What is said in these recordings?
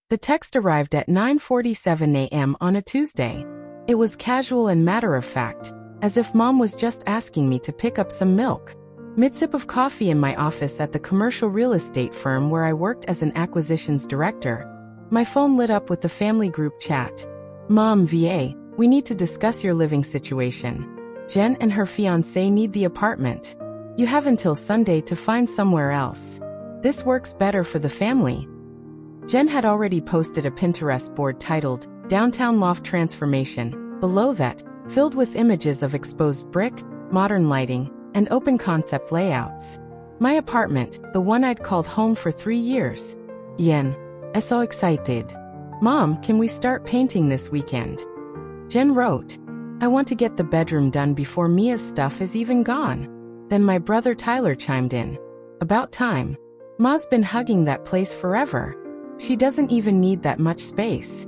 The text arrived at 9:47 a.m. on a Tuesday. It was casual and matter-of-fact, as if Mom was just asking me to pick up some milk. Mid-sip of coffee in my office at the commercial real estate firm where I worked as an acquisitions director, my phone lit up with the family group chat. Mom, VA, we need to discuss your living situation. Jen and her fiancé need the apartment. You have until Sunday to find somewhere else. This works better for the family. Jen had already posted a Pinterest board titled, Downtown Loft Transformation, below that, filled with images of exposed brick, modern lighting, and open concept layouts. My apartment, the one I'd called home for 3 years. Jen, so excited. Mom, can we start painting this weekend? Jen wrote, I want to get the bedroom done before Mia's stuff is even gone. Then my brother Tyler chimed in. About time. Ma's been hugging that place forever. She doesn't even need that much space.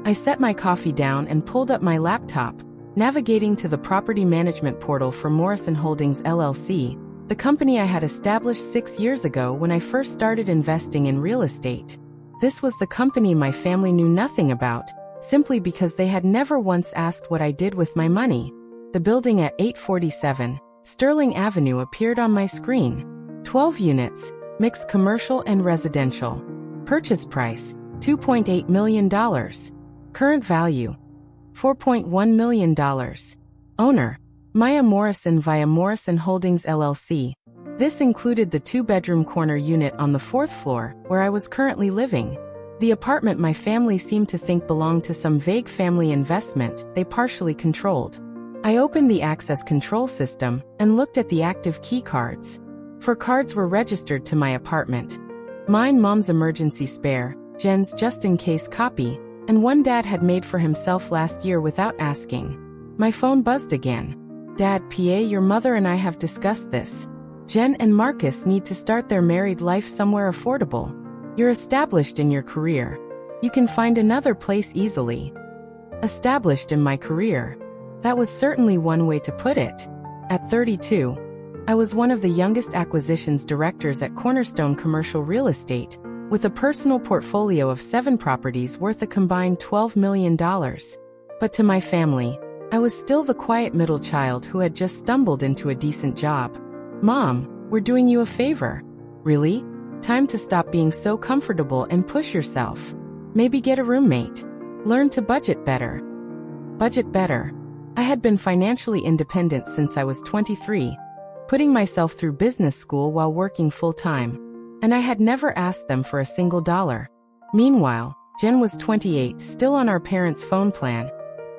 I set my coffee down and pulled up my laptop, navigating to the property management portal for Morrison Holdings LLC, the company I had established 6 years ago when I first started investing in real estate. This was the company my family knew nothing about, simply because they had never once asked what I did with my money. The building at 847 Sterling Avenue appeared on my screen. 12 units, mixed commercial and residential. Purchase price, $2.8 million. Current value, $4.1 million. Owner, Maya Morrison via Morrison Holdings LLC. This included the 2-bedroom corner unit on the 4th floor, where I was currently living. The apartment my family seemed to think belonged to some vague family investment they partially controlled. I opened the access control system and looked at the active key cards. 4 cards were registered to my apartment. Mine, Mom's emergency spare, Jen's just-in-case copy, and one Dad had made for himself last year without asking. My phone buzzed again. Dad, PA, your mother and I have discussed this. Jen and Marcus need to start their married life somewhere affordable. You're established in your career. You can find another place easily. Established in my career. That was certainly one way to put it. At 32, I was one of the youngest acquisitions directors at Cornerstone Commercial Real Estate, with a personal portfolio of 7 properties worth a combined $12 million. But to my family, I was still the quiet middle child who had just stumbled into a decent job. Mom, we're doing you a favor. Really? Time to stop being so comfortable and push yourself. Maybe get a roommate. Learn to budget better. Budget better. I had been financially independent since I was 23, putting myself through business school while working full-time, and I had never asked them for a single dollar. Meanwhile, Jen was 28, still on our parents' phone plan,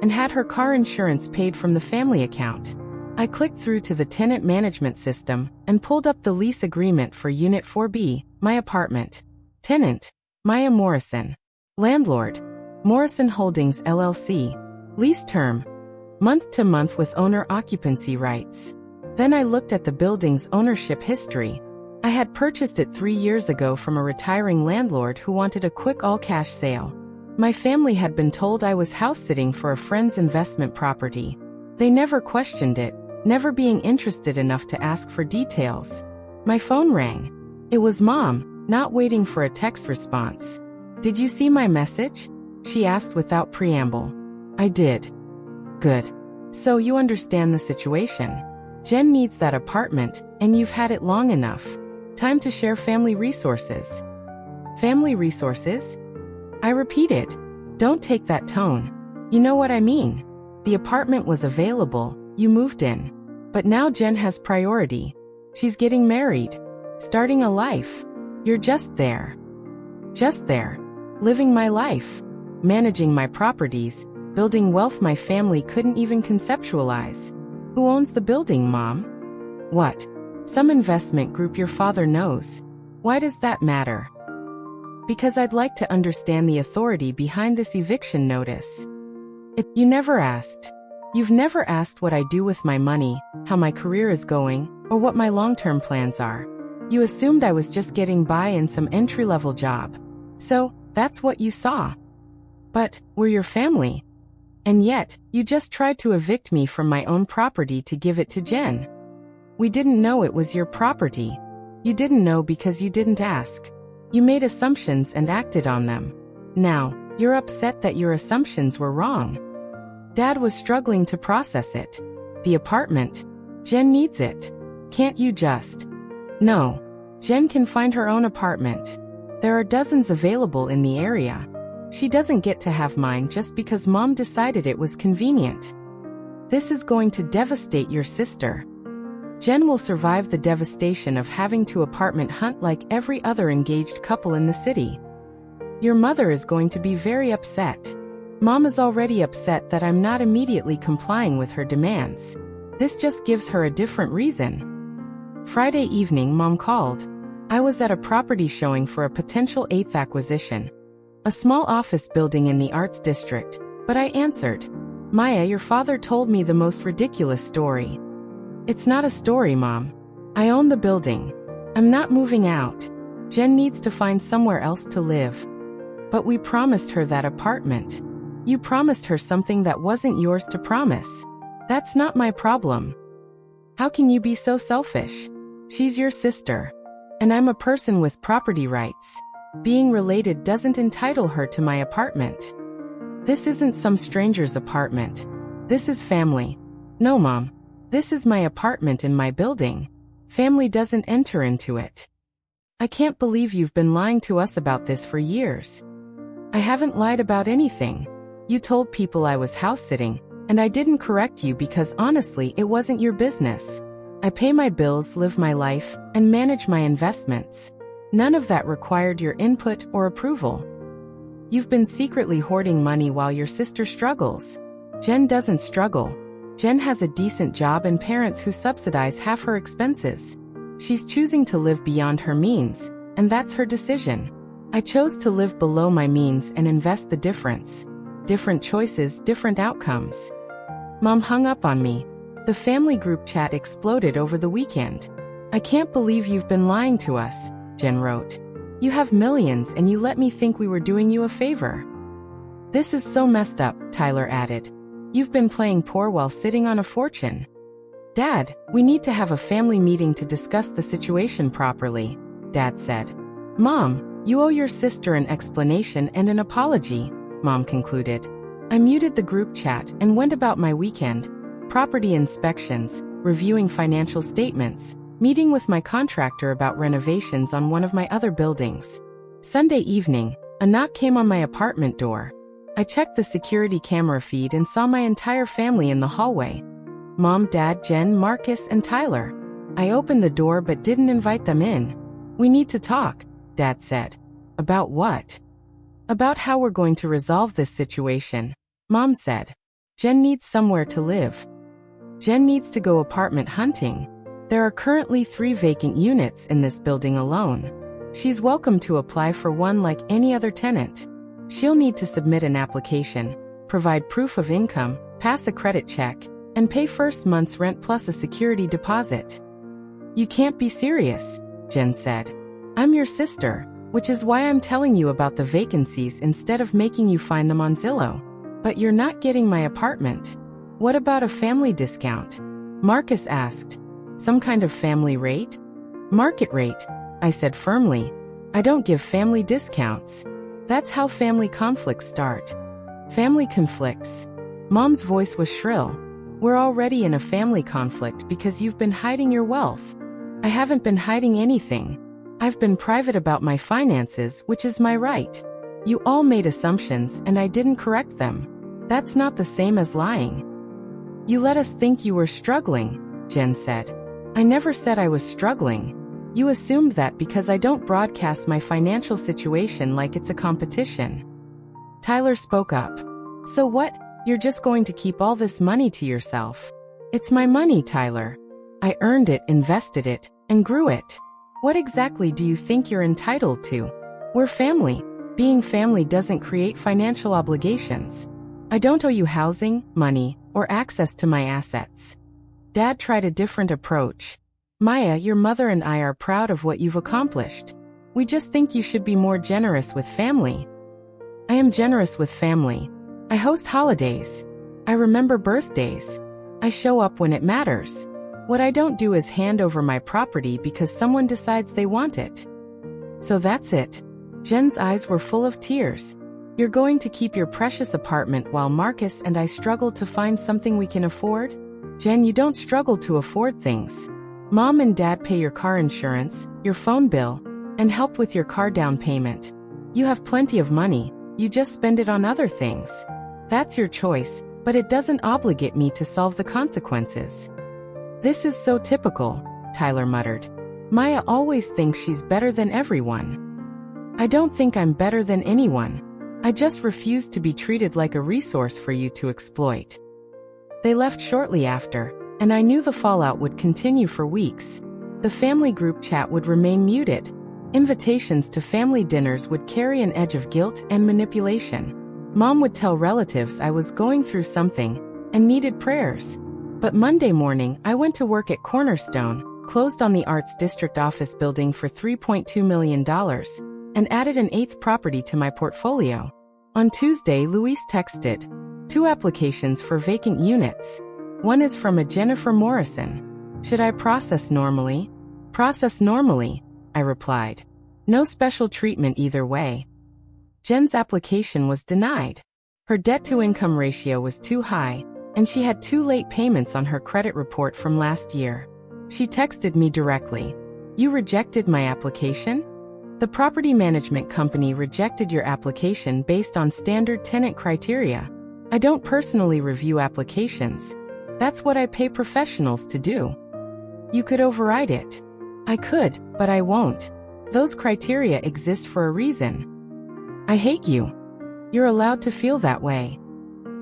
and had her car insurance paid from the family account. I clicked through to the tenant management system and pulled up the lease agreement for Unit 4B, my apartment. Tenant, Maya Morrison. Landlord, Morrison Holdings LLC. Lease term, month to month with owner occupancy rights. Then I looked at the building's ownership history. I had purchased it 3 years ago from a retiring landlord who wanted a quick all-cash sale. My family had been told I was house-sitting for a friend's investment property. They never questioned it, never being interested enough to ask for details. My phone rang. It was Mom, not waiting for a text response. Did you see my message? She asked without preamble. I did. Good. So you understand the situation. Jen needs that apartment, and you've had it long enough. Time to share family resources. Family resources? I repeated. Don't take that tone. You know what I mean. The apartment was available, you moved in. But now Jen has priority. She's getting married. Starting a life. You're just there. Just there. Living my life. Managing my properties. Building wealth my family couldn't even conceptualize. Who owns the building, Mom? What? Some investment group your father knows. Why does that matter? Because I'd like to understand the authority behind this eviction notice. You never asked. You've never asked what I do with my money, how my career is going, or what my long-term plans are. You assumed I was just getting by in some entry-level job. So, that's what you saw. But, we're your family. And yet, you just tried to evict me from my own property to give it to Jen. We didn't know it was your property. You didn't know because you didn't ask. You made assumptions and acted on them. Now, you're upset that your assumptions were wrong. Dad was struggling to process it. The apartment. Jen needs it. Can't you just? No. Jen can find her own apartment. There are dozens available in the area. She doesn't get to have mine just because Mom decided it was convenient. This is going to devastate your sister. Jen will survive the devastation of having to apartment hunt like every other engaged couple in the city. Your mother is going to be very upset. Mom is already upset that I'm not immediately complying with her demands. This just gives her a different reason. Friday evening, Mom called. I was at a property showing for a potential 8th acquisition. A small office building in the Arts District, but I answered. Maya, your father told me the most ridiculous story. It's not a story, Mom. I own the building. I'm not moving out. Jen needs to find somewhere else to live. But we promised her that apartment. You promised her something that wasn't yours to promise. That's not my problem. How can you be so selfish? She's your sister. And I'm a person with property rights. Being related doesn't entitle her to my apartment. This isn't some stranger's apartment. This is family. No, Mom. This is my apartment in my building. Family doesn't enter into it. I can't believe you've been lying to us about this for years. I haven't lied about anything. You told people I was house-sitting, and I didn't correct you because honestly it wasn't your business. I pay my bills, live my life, and manage my investments. None of that required your input or approval. You've been secretly hoarding money while your sister struggles. Jen doesn't struggle. Jen has a decent job and parents who subsidize half her expenses. She's choosing to live beyond her means, and that's her decision. I chose to live below my means and invest the difference. Different choices, different outcomes. Mom hung up on me. The family group chat exploded over the weekend. I can't believe you've been lying to us, Jen wrote. You have millions and you let me think we were doing you a favor. This is so messed up, Tyler added. You've been playing poor while sitting on a fortune. Dad, we need to have a family meeting to discuss the situation properly, Dad said. Mom, you owe your sister an explanation and an apology, Mom concluded. I muted the group chat and went about my weekend. Property inspections, reviewing financial statements, meeting with my contractor about renovations on one of my other buildings. Sunday evening, a knock came on my apartment door. I checked the security camera feed and saw my entire family in the hallway. Mom, Dad, Jen, Marcus, and Tyler. I opened the door but didn't invite them in. We need to talk, Dad said. About what? About how we're going to resolve this situation, Mom said. Jen needs somewhere to live. Jen needs to go apartment hunting. There are currently 3 vacant units in this building alone. She's welcome to apply for one like any other tenant. She'll need to submit an application, provide proof of income, pass a credit check, and pay first month's rent plus a security deposit. You can't be serious, Jen said. I'm your sister, which is why I'm telling you about the vacancies instead of making you find them on Zillow. But you're not getting my apartment. What about a family discount? Marcus asked. Some kind of family rate? Market rate, I said firmly. I don't give family discounts. That's how family conflicts start. Family conflicts. Mom's voice was shrill. We're already in a family conflict because you've been hiding your wealth. I haven't been hiding anything. I've been private about my finances, which is my right. You all made assumptions and I didn't correct them. That's not the same as lying. You let us think you were struggling, Jen said. I never said I was struggling. You assumed that because I don't broadcast my financial situation like it's a competition. Tyler spoke up. So what? You're just going to keep all this money to yourself? It's my money, Tyler. I earned it, invested it, and grew it. What exactly do you think you're entitled to? We're family. Being family doesn't create financial obligations. I don't owe you housing, money, or access to my assets. Dad tried a different approach. Maya, your mother and I are proud of what you've accomplished. We just think you should be more generous with family. I am generous with family. I host holidays. I remember birthdays. I show up when it matters. What I don't do is hand over my property because someone decides they want it. So that's it. Jen's eyes were full of tears. You're going to keep your precious apartment while Marcus and I struggle to find something we can afford? Jen, you don't struggle to afford things. Mom and Dad pay your car insurance, your phone bill, and help with your car down payment. You have plenty of money, you just spend it on other things. That's your choice, but it doesn't obligate me to solve the consequences. This is so typical, Tyler muttered. Maya always thinks she's better than everyone. I don't think I'm better than anyone. I just refuse to be treated like a resource for you to exploit. They left shortly after, and I knew the fallout would continue for weeks. The family group chat would remain muted. Invitations to family dinners would carry an edge of guilt and manipulation. Mom would tell relatives I was going through something and needed prayers. But Monday morning, I went to work at Cornerstone, closed on the Arts District office building for $3.2 million, and added an 8th property to my portfolio. On Tuesday, Luis texted, 2 applications for vacant units. One is from a Jennifer Morrison. Should I process normally? Process normally, I replied. No special treatment either way. Jen's application was denied. Her debt-to-income ratio was too high, and she had 2 late payments on her credit report from last year. She texted me directly. You rejected my application? The property management company rejected your application based on standard tenant criteria. I don't personally review applications. That's what I pay professionals to do. You could override it. I could, but I won't. Those criteria exist for a reason. I hate you. You're allowed to feel that way.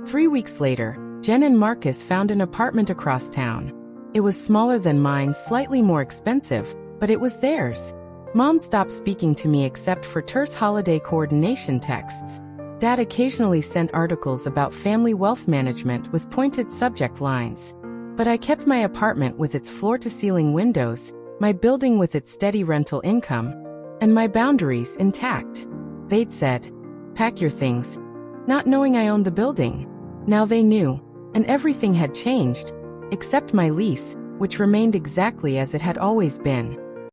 3 weeks later, Jen and Marcus found an apartment across town. It was smaller than mine, slightly more expensive, but it was theirs. Mom stopped speaking to me except for terse holiday coordination texts. Dad occasionally sent articles about family wealth management with pointed subject lines. But I kept my apartment with its floor-to-ceiling windows, my building with its steady rental income, and my boundaries intact. They'd said, pack your things, not knowing I owned the building. Now they knew, and everything had changed, except my lease, which remained exactly as it had always been.